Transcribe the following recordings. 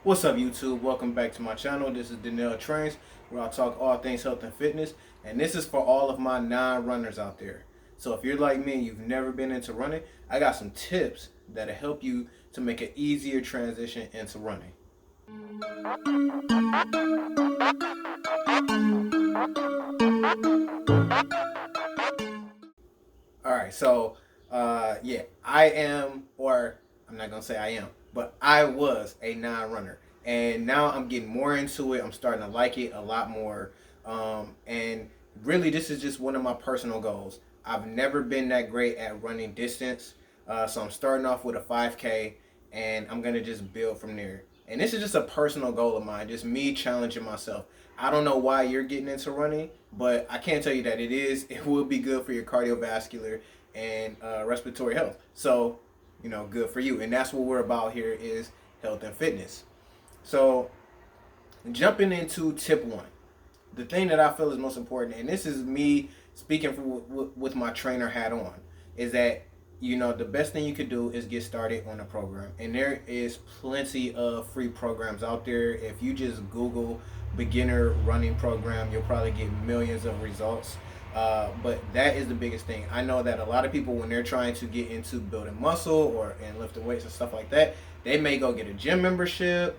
What's up, YouTube? Welcome back to my channel. This is Danell Trains, where I talk all things health and fitness. And this is for all of my non-runners out there. So if you're like me and you've never been into running, I got some tips that'll help you to make an easier transition into running. All right, so yeah, I am, or I'm not gonna say I am, but I was a non-runner, and now I'm getting more into it. I'm starting to like it a lot more, and really, this is just one of my personal goals. I've never been that great at running distance, so I'm starting off with a 5K, and I'm gonna just build from there. And this is just a personal goal of mine, just me challenging myself. I don't know why you're getting into running, but I can tell you that it will be good for your cardiovascular and respiratory health. So, good for you. And that's what we're about here is health and fitness. So, jumping into tip one, the thing that I feel is most important, and this is me speaking with my trainer hat on, is that the best thing you could do is get started on a program, and there is plenty of free programs out there. If you just Google beginner running program, you'll probably get millions of results. But that is the biggest thing. I know that a lot of people, when they're trying to get into building muscle or and lifting weights and stuff like that, they may go get a gym membership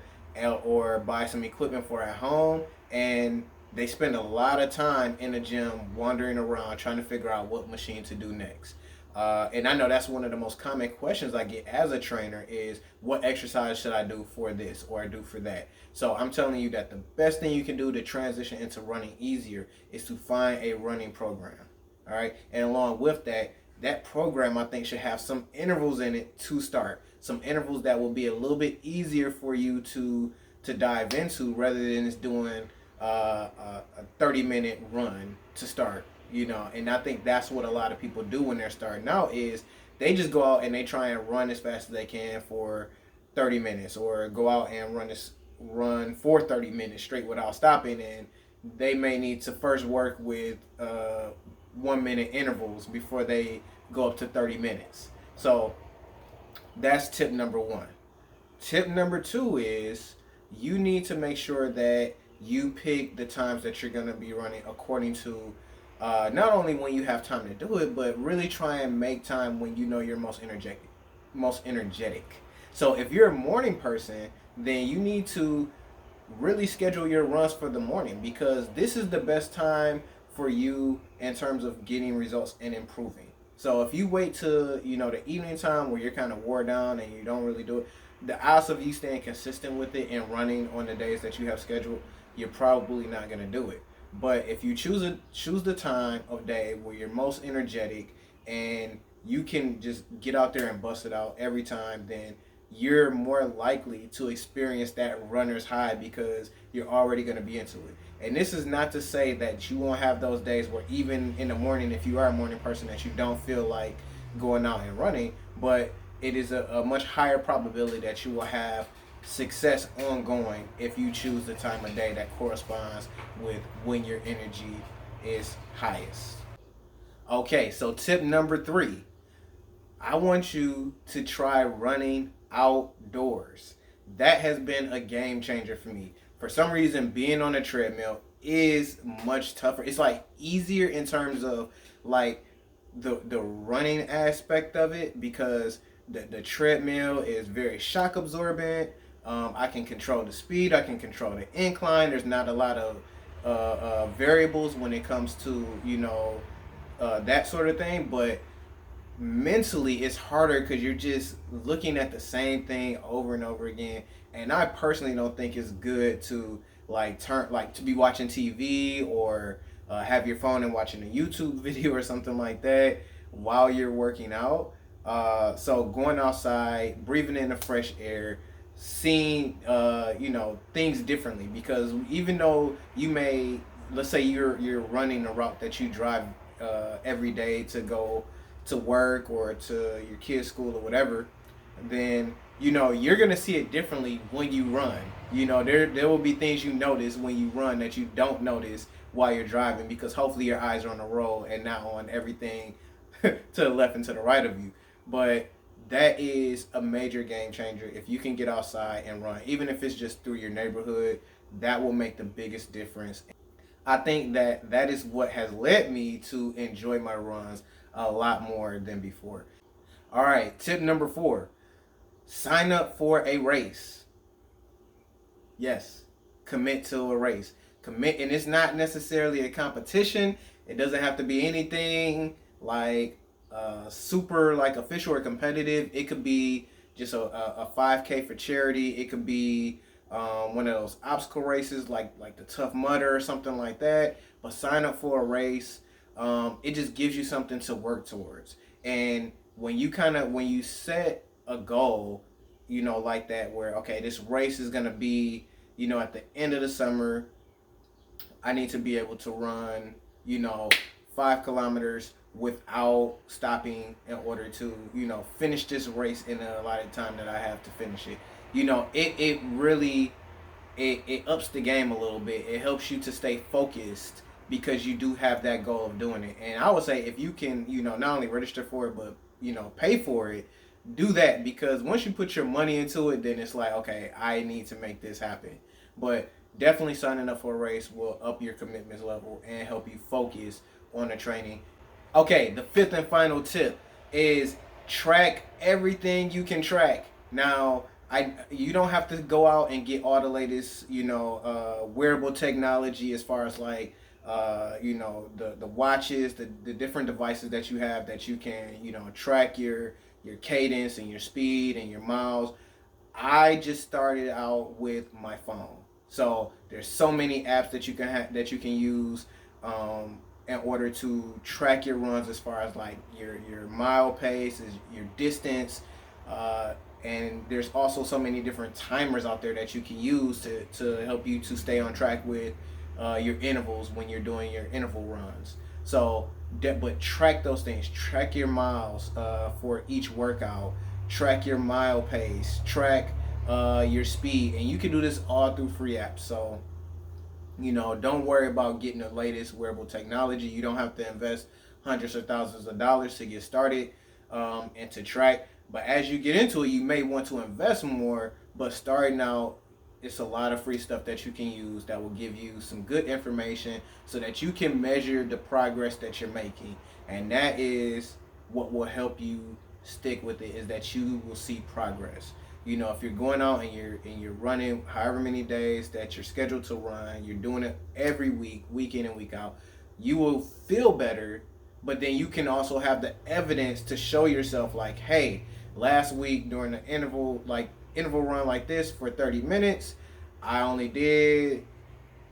or buy some equipment for at home, and they spend a lot of time in the gym wandering around trying to figure out what machine to do next. And I know that's one of the most common questions I get as a trainer is, what exercise should I do for this or do for that? So I'm telling you that the best thing you can do to transition into running easier is to find a running program. All right. And along with that, that program I think should have some intervals in it to start. Some intervals that will be a little bit easier for you to dive into rather than just doing a 30-minute run to start. And I think that's what a lot of people do when they're starting out is they just go out and they try and run as fast as they can for 30 minutes or go out and run for 30 minutes straight without stopping, and they may need to first work with 1 minute intervals before they go up to 30 minutes. So that's tip number one. Tip number two is you need to make sure that you pick the times that you're going to be running according to not only when you have time to do it, but really try and make time when you know you're most energetic. Most energetic. So if you're a morning person, then you need to really schedule your runs for the morning, because this is the best time for you in terms of getting results and improving. So if you wait to the evening time where you're kind of wore down and you don't really do it, the odds of you staying consistent with it and running on the days that you have scheduled, you're probably not going to do it. But if you choose the time of day where you're most energetic and you can just get out there and bust it out every time, then you're more likely to experience that runner's high because you're already going to be into it. And this is not to say that you won't have those days where even in the morning, if you are a morning person, that you don't feel like going out and running, but it is a much higher probability that you will have success ongoing if you choose the time of day that corresponds with when your energy is highest. Okay, so tip number three, I want you to try running outdoors. That has been a game changer for me. For some reason, being on a treadmill is much tougher. It's like easier in terms of like the running aspect of it, because the treadmill is very shock absorbent. I can control the speed. I can control the incline. There's not a lot of variables when it comes to that sort of thing. But mentally, it's harder because you're just looking at the same thing over and over again. And I personally don't think it's good to to be watching TV or have your phone and watching a YouTube video or something like that while you're working out. So going outside, breathing in the fresh air, seeing things differently, because even though you may, let's say you're running a route that you drive every day to go to work or to your kids' school or whatever, then you're gonna see it differently when you run. There will be things you notice when you run that you don't notice while you're driving, because hopefully your eyes are on the road and not on everything to the left and to the right of you. But that is a major game changer. If you can get outside and run, even if it's just through your neighborhood, that will make the biggest difference. I think that that is what has led me to enjoy my runs a lot more than before. All right, tip number 4, sign up for a race. Yes, commit to a race. Commit, and it's not necessarily a competition. It doesn't have to be anything like super like official or competitive. It could be just a 5K for charity. It could be one of those obstacle races like the Tough Mudder or something like that. But sign up for a race. It just gives you something to work towards. And when you set a goal, like that, where okay, this race is gonna be, at the end of the summer, I need to be able to run, 5 kilometers without stopping in order to, finish this race in the allotted time that I have to finish it. It really it ups the game a little bit. It helps you to stay focused because you do have that goal of doing it. And I would say if you can, not only register for it but pay for it, do that, because once you put your money into it, then it's like, okay, I need to make this happen. But definitely signing up for a race will up your commitment level and help you focus on the training. Okay, the fifth and final tip is track everything you can track. Now, you don't have to go out and get all the latest, wearable technology as far as like, the watches, the different devices that you have that you can, track your cadence and your speed and your miles. I just started out with my phone. So there's so many apps that you can that you can use in order to track your runs, as far as like your mile pace, your distance, and there's also so many different timers out there that you can use to help you to stay on track with your intervals when you're doing your interval runs. So, but track those things. Track your miles for each workout. Track your mile pace. Track your speed, and you can do this all through free apps. So, don't worry about getting the latest wearable technology. You don't have to invest hundreds or thousands of dollars to get started and to track. But as you get into it, you may want to invest more. But starting out, it's a lot of free stuff that you can use that will give you some good information so that you can measure the progress that you're making. And that is what will help you stick with it, is that you will see progress. If you're going out and you're running however many days that you're scheduled to run, you're doing it every week in and week out, you will feel better. But then you can also have the evidence to show yourself, like, hey, last week during the interval run like this for 30 minutes, I only did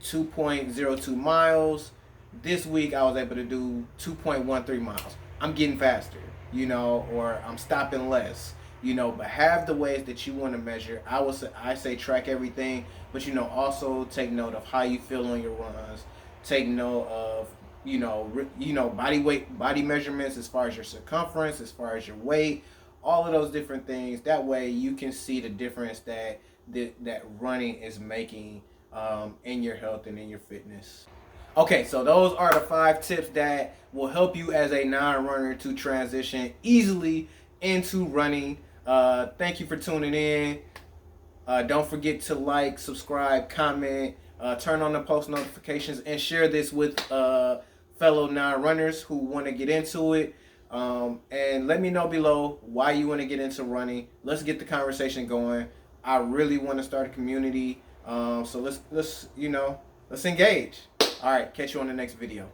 2.02 miles. This week I was able to do 2.13 miles. I'm getting faster, or I'm stopping less. But have the ways that you want to measure. I say track everything, but also take note of how you feel on your runs. Take note of body weight, body measurements, as far as your circumference, as far as your weight, all of those different things. That way you can see the difference that running is making in your health and in your fitness. Okay, so those are the 5 tips that will help you as a non-runner to transition easily into running. Thank you for tuning in. Don't forget to like, subscribe, comment, turn on the post notifications, and share this with fellow non-runners who want to get into it. And let me know below why you want to get into running. Let's get the conversation going. I really want to start a community. So let's engage. All right, catch you on the next video.